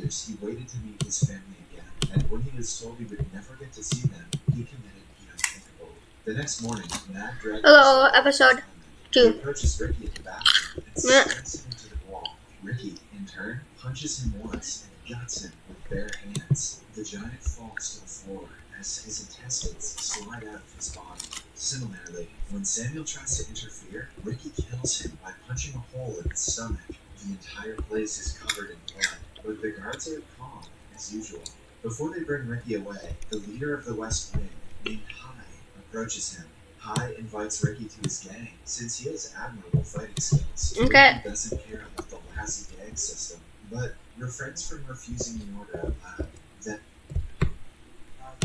years, he waited to meet his family again, and when he was told he would never get to see them, he committed the unthinkable. The next morning, Matt dragged Hello, episode he 2. approaches Ricky at the bathroom and slams him into the wall. Ricky, in turn, punches him once and guts him with bare hands. The giant falls to the floor as his intestines slide out of his body. Similarly, when Samuel tries to interfere, Ricky kills him by punching a hole in his stomach. The entire place is covered in blood, but the guards are calm, as usual. Before they bring Ricky away, the leader of the West Wing, named Hai, approaches him. Hai invites Ricky to his gang, since he has admirable fighting skills. Okay. Ricky doesn't care about the lousy gang system, but refrains from refusing the order out loud. Then,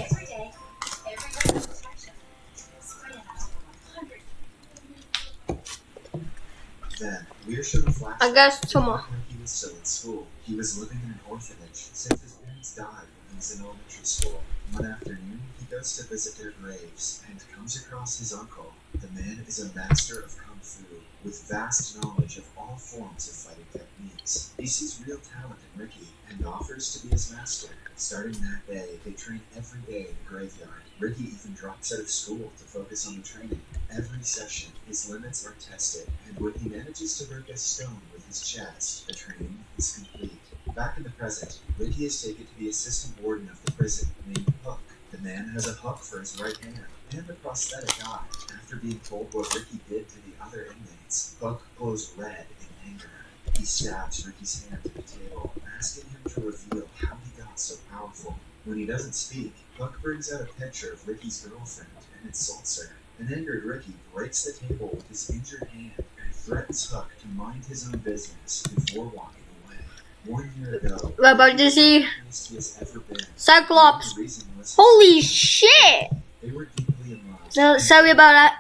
Every day, everyone knows action. Spread out to 100. then we're shown a flashback. I guess to tomorrow. when Ricky was still in school. He was living in an orphanage since his parents died when he was in elementary school. One afternoon, he goes to visit their graves and comes across his uncle. The man is a master of kung fu with vast knowledge of all forms of fighting techniques. He sees real talent in Ricky and offers to be his master. Starting that day, they train every day in the graveyard. Ricky even drops out of school to focus on the training. Every session, his limits are tested, and when he manages to break a stone with his chest, the training is complete. Back in the present, Ricky is taken to the assistant warden of the prison, named Hook. The man has a hook for his right hand and a prosthetic eye. After being told what Ricky did to the other inmates, Hook glows red in anger. He stabs Ricky's hand to the table, asking him to reveal how he got so powerful. When he doesn't speak, Hook brings out a picture of Ricky's girlfriend and insults her. An angered Ricky breaks the table with his injured hand and threatens Hook to mind his own business before walking away. 1 year ago, We're about to see he has ever been. Cyclops. The reason was Holy shit! they were deeply in love. No, sorry about that.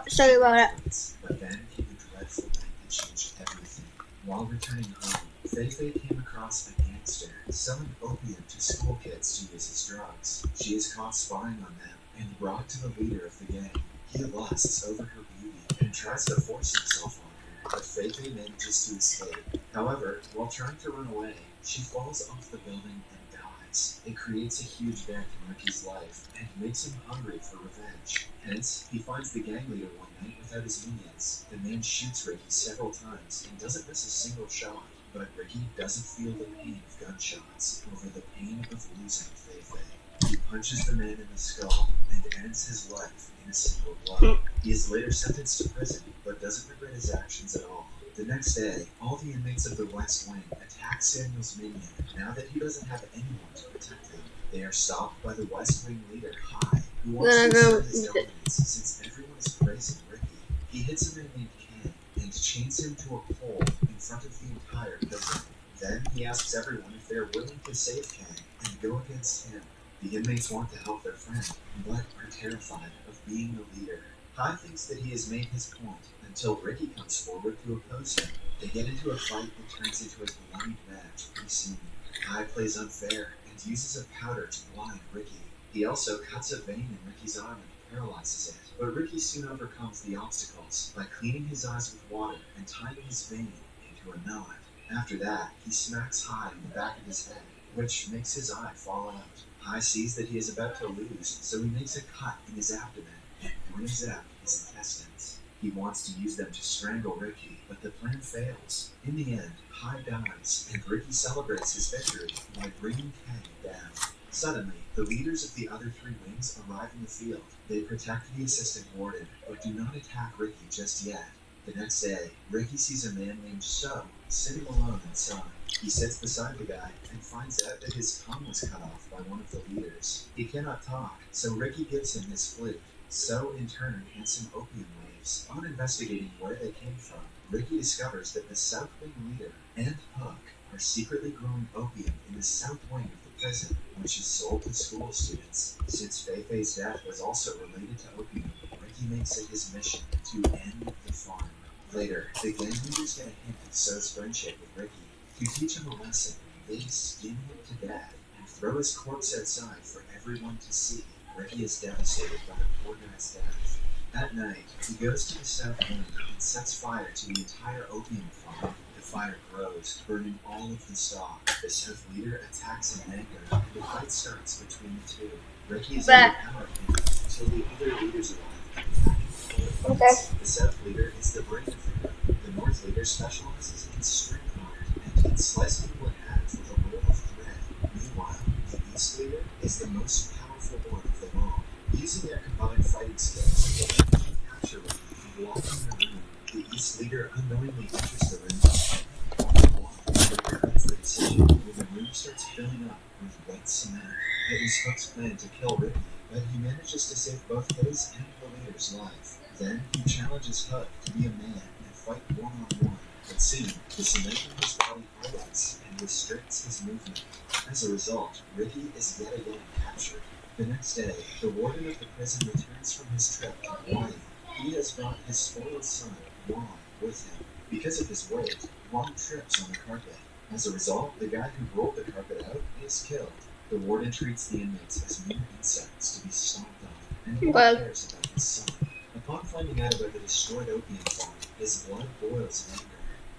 Sorry about that. But then came a dreadful night that changed everything. While returning home, Fei Fei came across a gangster selling opium to school kids to use as drugs. She is caught spying on them and brought to the leader of the gang. He lusts over her beauty and tries to force himself on her, but Fei Fei manages to escape. However, while trying to run away, she falls off the building and dies. It creates a huge dent in Ricky's life and makes him hungry for revenge. Hence, he finds the gang leader one night without his minions. The man shoots Ricky several times and doesn't miss a single shot, but Ricky doesn't feel the pain of gunshots over the pain of losing Fei Fei. He punches the man in the skull and ends his life in a single blow. He is later sentenced to prison, but doesn't regret his actions at all. The next day, all the inmates of the West Wing attack Samuel's minion now that he doesn't have anyone to protect him. They are stopped by the West Wing leader, Hai, who wants to assert his dominance since everyone is praising Ricky. He hits a man named Ken and chains him to a pole in front of the entire prison. Then he asks everyone if they are willing to save Ken and go against him. The inmates want to help their friend, but are terrified of being the leader. Hai thinks that he has made his point until Ricky comes forward to oppose him. They get into a fight that turns into a bloody match pretty soon. Hai plays unfair and uses a powder to blind Ricky. He also cuts a vein in Ricky's arm and paralyzes it, but Ricky soon overcomes the obstacles by cleaning his eyes with water and tying his vein into a knot. After that, he smacks Hai in the back of his head, which makes his eye fall out. Hai sees that he is about to lose, so he makes a cut in his abdomen and brings out his intestines. He wants to use them to strangle Ricky, but the plan fails. In the end, Hai dies, and Ricky celebrates his victory by bringing Ken down. Suddenly, the leaders of the other three wings arrive in the field. They protect the assistant warden, but do not attack Ricky just yet. The next day, Ricky sees a man named So sitting alone inside. He sits beside the guy and finds out that his tongue was cut off by one of the leaders. He cannot talk, so Ricky gives him his flute. So, in turn, hands him opium waves. On investigating where they came from, Ricky discovers that the South Wing leader and Hook are secretly growing opium in the South Wing of the prison, which is sold to school students. Since Fei Fei's death was also related to opium, Ricky makes it his mission to end the farm. Later, the gang leaders get a hint of So's friendship with Ricky. To teach him a lesson, they skin him to death and throw his corpse outside for everyone to see. Ricky is devastated by the poor guy's death. At night, he goes to the South Wing and sets fire to the entire opium farm. The fire grows, burning all of the stock. The South leader attacks in anger, and a fight starts between the two. Ricky is But- overpowering him until the other leaders arrive and attack him. Okay. The South leader is the brain of the group. The North leader specializes in strength art and can slice people in half with a roll of thread. Meanwhile, the East leader is the most powerful one of them all. Using their combined fighting skills, they can capture Ricky and lock him in a room. The East leader unknowingly enters the room and one-on-one regards the decision when the room starts filling up with white cement. It was Hook's plan to kill Ricky, but he manages to save both his and the leader's life. Then he challenges Hook to be a man and fight one-on-one. But soon, the cement in his body highlights and restricts his movement. As a result, Ricky is yet again captured. The next day, the warden of the prison returns from his trip to Hawaii. He has brought his spoiled son, Juan, with him. Because of his weight, Juan trips on the carpet. As a result, the guy who rolled the carpet out is killed. The warden treats the inmates as mere insects to be stomped on, and he Well- cares about his son. Upon finding out about the destroyed opium farm, his blood boils in anger.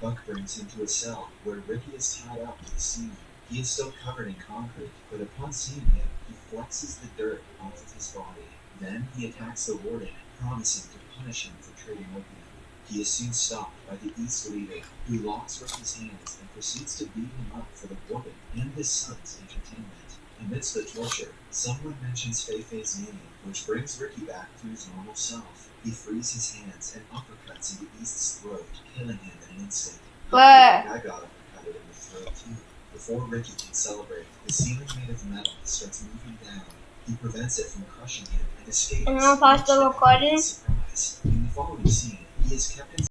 Buck brings him to a cell where Ricky is tied up to the ceiling. He is still covered in concrete, but upon seeing him, he flexes the dirt off of his body. Then he attacks the warden, promising to punish him for trading opium. He is soon stopped by the East leader, who locks Ricky's hands and proceeds to beat him up for the warden and his son's entertainment. Amidst the torture, someone mentions Fei-Fei's name, which brings Ricky back to his normal self. He frees his hands and uppercuts into East's throat, killing him in an instant. But- I got uppercutted in the throat too. Before Ricky can celebrate, the ceiling made of metal starts moving down. He prevents it from crushing him and escapes. And now pause the recording. Surprise. In the following scene, he is kept in